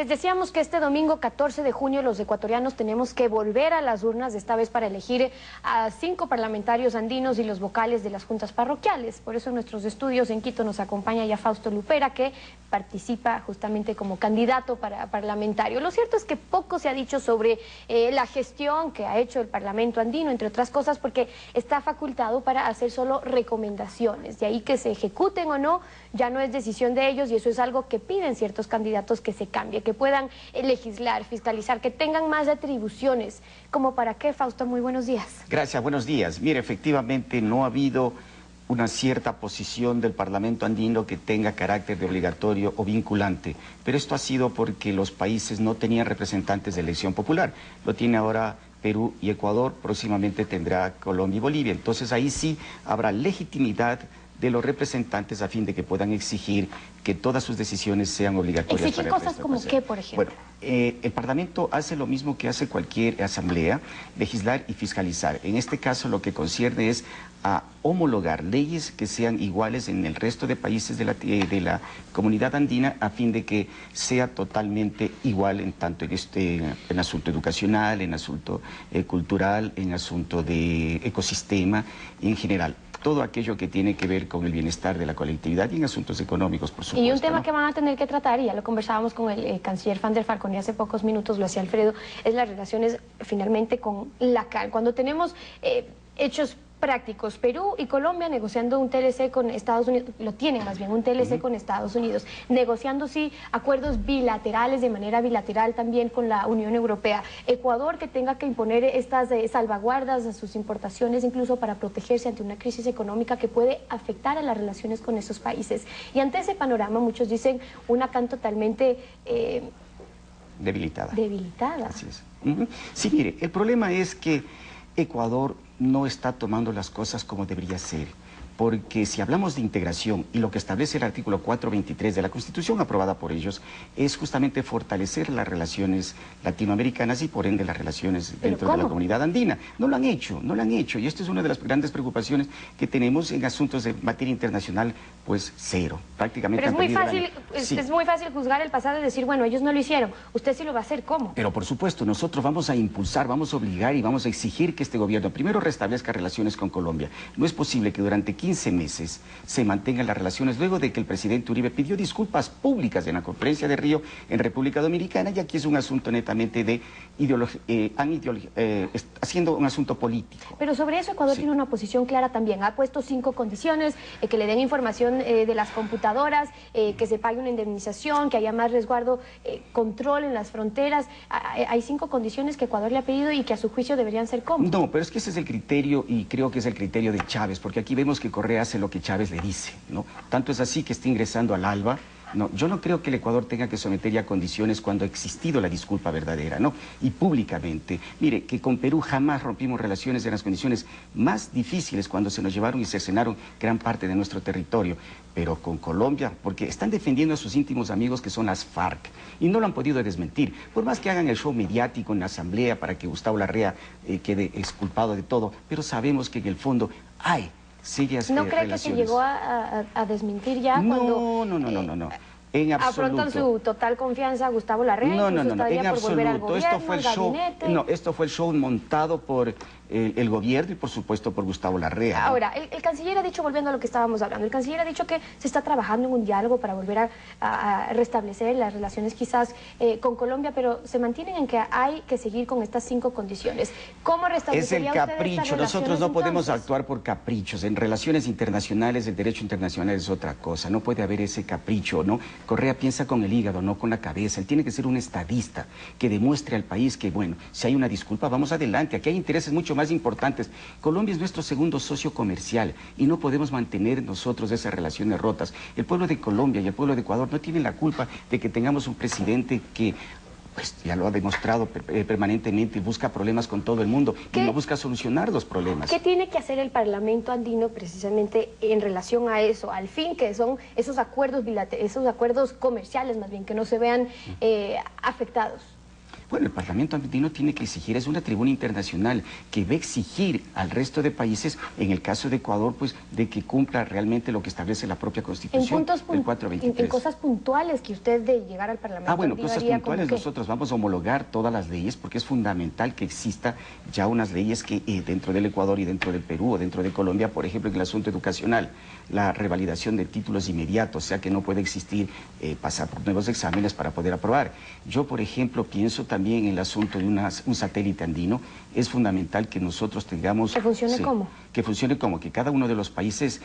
Les decíamos que este domingo 14 de junio los ecuatorianos tenemos que volver a las urnas, esta vez para elegir a 5 parlamentarios andinos y los vocales de las juntas parroquiales. Por eso en nuestros estudios en Quito nos acompaña ya Fausto Lupera, que participa justamente como candidato para parlamentario. Lo cierto es que poco se ha dicho sobre la gestión que ha hecho el Parlamento andino, entre otras cosas porque está facultado para hacer solo recomendaciones. De ahí que se ejecuten o no, ya no es decisión de ellos, y eso es algo que piden ciertos candidatos que se cambie, que puedan legislar, fiscalizar, que tengan más atribuciones. ¿Como para qué, Fausto? Muy buenos días. Gracias, buenos días. Mire, efectivamente no ha habido una cierta posición del Parlamento andino que tenga carácter de obligatorio o vinculante, pero esto ha sido porque los países no tenían representantes de elección popular. Lo tiene ahora Perú y Ecuador, próximamente tendrá Colombia y Bolivia. Entonces ahí sí habrá legitimidad de los representantes a fin de que puedan exigir que todas sus decisiones sean obligatorias. ¿Exigir cosas como qué, por ejemplo? Bueno, el Parlamento hace lo mismo que hace cualquier asamblea, legislar y fiscalizar. En este caso lo que concierne es a homologar leyes que sean iguales en el resto de países de la comunidad andina, a fin de que sea totalmente igual en tanto en asunto educacional, en asunto cultural, en asunto de ecosistema y en general. Todo aquello que tiene que ver con el bienestar de la colectividad y en asuntos económicos, por supuesto. Y un tema, ¿no?, que van a tener que tratar, y ya lo conversábamos con el canciller Van der Falcon y hace pocos minutos lo hacía Alfredo, es las relaciones finalmente con la CAL. Cuando tenemos hechos prácticos, Perú y Colombia negociando un TLC con Estados Unidos, lo tienen más bien, un TLC con Estados Unidos, negociando sí acuerdos bilaterales, de manera bilateral también con la Unión Europea. Ecuador, que tenga que imponer estas salvaguardas a sus importaciones, incluso para protegerse ante una crisis económica que puede afectar a las relaciones con esos países. Y ante ese panorama, muchos dicen una CAN totalmente debilitada. Debilitada. Así es. Sí, mire, el problema es que Ecuador no está tomando las cosas como debería ser, porque si hablamos de integración y lo que establece el artículo 423 de la Constitución aprobada por ellos es justamente fortalecer las relaciones latinoamericanas y por ende las relaciones dentro de la comunidad andina. No lo han hecho, no lo han hecho, y esto es una de las grandes preocupaciones que tenemos en asuntos de materia internacional, pues cero, prácticamente. Pero es muy fácil juzgar el pasado y decir, bueno, ellos no lo hicieron, usted sí lo va a hacer, ¿cómo? Pero por supuesto, nosotros vamos a impulsar, vamos a obligar y vamos a exigir que este gobierno primero restablezca relaciones con Colombia. No es posible que durante 15 meses se mantengan las relaciones luego de que el presidente Uribe pidió disculpas públicas en la conferencia de Río en República Dominicana, y aquí es un asunto netamente de haciendo un asunto político. Pero sobre eso Ecuador tiene una posición clara también. Ha puesto 5 condiciones: que le den información de las computadoras, que se pague una indemnización, que haya más resguardo, control en las fronteras. Hay 5 condiciones que Ecuador le ha pedido y que a su juicio deberían ser ¿cómo? No, pero es que ese es el criterio, y creo que es el criterio de Chávez, porque aquí vemos que Correa hace lo que Chávez le dice, ¿no? Tanto es así que está ingresando al ALBA. No, yo no creo que el Ecuador tenga que someter ya condiciones cuando ha existido la disculpa verdadera, ¿no? Y públicamente. Mire, que con Perú jamás rompimos relaciones en las condiciones más difíciles, cuando se nos llevaron y cercenaron gran parte de nuestro territorio. Pero con Colombia, porque están defendiendo a sus íntimos amigos que son las FARC, y no lo han podido desmentir. Por más que hagan el show mediático en la asamblea para que Gustavo Larrea quede exculpado de todo, pero sabemos que en el fondo hay serias ¿No cree relaciones. que se llegó a desmentir ya No, cuando no. En absoluto. afrontan su total confianza a Gustavo Larrea? No, está en por volver al absoluto. gobierno, Esto fue el show. gabinete. No, esto fue el show montado por el gobierno y por supuesto por Gustavo Larrea, ¿no? Ahora, el canciller ha dicho, volviendo a lo que estábamos hablando, el canciller ha dicho que se está trabajando en un diálogo para volver a restablecer las relaciones quizás con Colombia, pero se mantienen en que hay que seguir con estas 5 condiciones. ¿Cómo restablecería usted estas capricho, relaciones, nosotros no podemos entonces? actuar por caprichos. En relaciones internacionales, el derecho internacional es otra cosa, no puede haber ese capricho, ¿no? Correa piensa con el hígado, no con la cabeza. Él tiene que ser un estadista que demuestre al país que, bueno, si hay una disculpa, vamos adelante. Aquí hay intereses mucho más importantes. Colombia es nuestro segundo socio comercial y no podemos mantener nosotros esas relaciones rotas. El pueblo de Colombia y el pueblo de Ecuador no tienen la culpa de que tengamos un presidente que, pues, ya lo ha demostrado permanentemente, busca problemas con todo el mundo y no busca solucionar los problemas. ¿Qué tiene que hacer el Parlamento andino precisamente en relación a eso, al fin que son esos acuerdos bilaterales, esos acuerdos comerciales más bien, que no se vean afectados? Bueno, el Parlamento andino tiene que exigir, es una tribuna internacional que va a exigir al resto de países, en el caso de Ecuador, pues de que cumpla realmente lo que establece la propia Constitución del 423. En cosas puntuales que usted de llegar al Parlamento bueno, andino cosas haría puntuales, nosotros vamos a homologar todas las leyes porque es fundamental que exista ya unas leyes que dentro del Ecuador y dentro del Perú o dentro de Colombia, por ejemplo, en el asunto educacional, la revalidación de títulos inmediatos, o sea que no puede existir pasar por nuevos exámenes para poder aprobar. Yo, por ejemplo, pienso también en el asunto de un satélite andino. Es fundamental que nosotros tengamos... ¿Que funcione cómo? Que funcione como, que cada uno de los países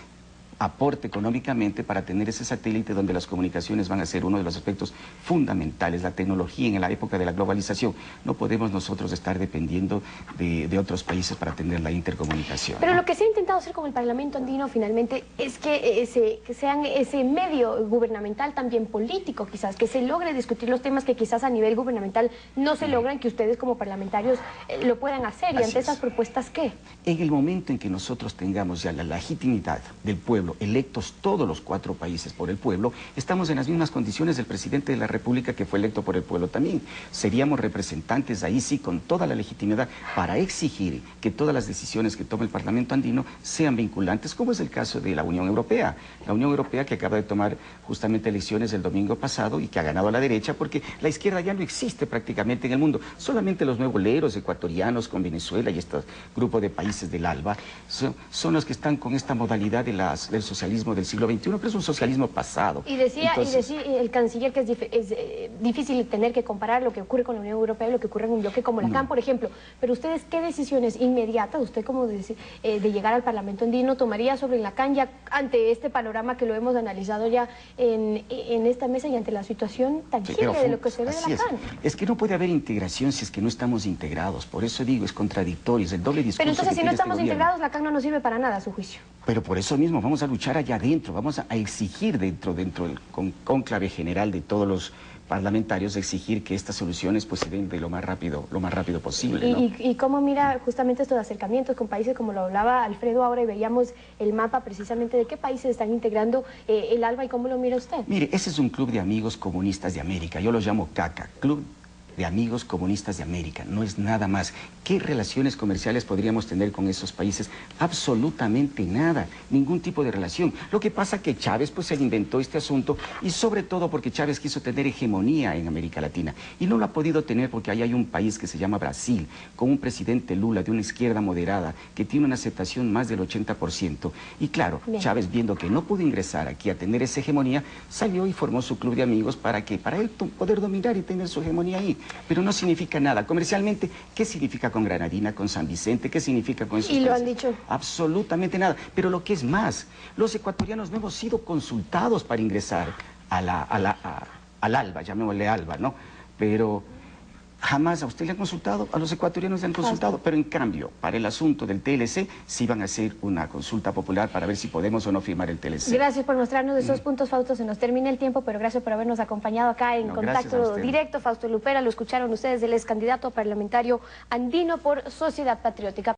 aporte económicamente para tener ese satélite donde las comunicaciones van a ser uno de los aspectos fundamentales, la tecnología en la época de la globalización. No podemos nosotros estar dependiendo de otros países para tener la intercomunicación. Pero ¿no? lo que se ha intentado hacer con el Parlamento andino finalmente es que sean ese medio gubernamental también político quizás, que se logre discutir los temas que quizás a nivel gubernamental no se logran, que ustedes como parlamentarios lo puedan hacer. ¿Y ante esas propuestas qué? En el momento en que nosotros tengamos ya la legitimidad del pueblo, electos todos los 4 países por el pueblo, estamos en las mismas condiciones del presidente de la República que fue electo por el pueblo también. Seríamos representantes ahí sí con toda la legitimidad para exigir que todas las decisiones que tome el Parlamento andino sean vinculantes, como es el caso de la Unión Europea. La Unión Europea que acaba de tomar justamente elecciones el domingo pasado y que ha ganado a la derecha porque la izquierda ya no existe prácticamente en el mundo. Solamente los nuevoleros ecuatorianos con Venezuela y este grupo de países del ALBA son los que están con esta modalidad del socialismo del siglo XXI, pero es un socialismo pasado. Y decía el canciller que es difícil tener que comparar lo que ocurre con la Unión Europea y lo que ocurre en un bloque como la CAN, por ejemplo. Pero ustedes, ¿qué decisiones inmediatas, usted como de llegar al Parlamento andino, tomaría sobre la CAN ya ante este panorama que lo hemos analizado ya en esta mesa y ante la situación tangible de lo que se ve de la CAN? Es que no puede haber integración si es que no estamos integrados. Por eso digo, es contradictorio, es el doble discurso. Pero entonces, si no estamos gobierno. integrados, la CAN no nos sirve para nada, a su juicio. Pero por eso mismo vamos a luchar allá adentro, vamos a exigir dentro del cónclave general de todos los parlamentarios, exigir que estas soluciones pues se den de lo más rápido posible, ¿no? ¿Y cómo mira justamente estos acercamientos con países como lo hablaba Alfredo ahora y veíamos el mapa precisamente de qué países están integrando el ALBA y cómo lo mira usted? Mire, ese es un club de amigos comunistas de América, yo lo llamo CACA, Club de Amigos Comunistas de América, no es nada más. ¿Qué relaciones comerciales podríamos tener con esos países? Absolutamente nada, ningún tipo de relación. Lo que pasa que Chávez pues se inventó este asunto y sobre todo porque Chávez quiso tener hegemonía en América Latina y no lo ha podido tener porque ahí hay un país que se llama Brasil, con un presidente Lula de una izquierda moderada que tiene una aceptación más del 80%. Y claro, bien, Chávez viendo que no pudo ingresar aquí a tener esa hegemonía, salió y formó su club de amigos para él poder dominar y tener su hegemonía ahí. Pero no significa nada. Comercialmente, ¿qué significa con Granadina, con San Vicente? ¿Qué significa con esos países? Y lo han dicho. Absolutamente nada. Pero lo que es más, los ecuatorianos no hemos sido consultados para ingresar al ALBA, llamémosle ALBA, ¿no? Pero jamás a usted le han consultado, a los ecuatorianos le han consultado, pero en cambio, para el asunto del TLC, sí van a hacer una consulta popular para ver si podemos o no firmar el TLC. Gracias por mostrarnos esos puntos, Fausto, se nos termina el tiempo, pero gracias por habernos acompañado acá en Contacto Directo. Fausto Lupera, lo escucharon ustedes, él es candidato parlamentario andino por Sociedad Patriótica.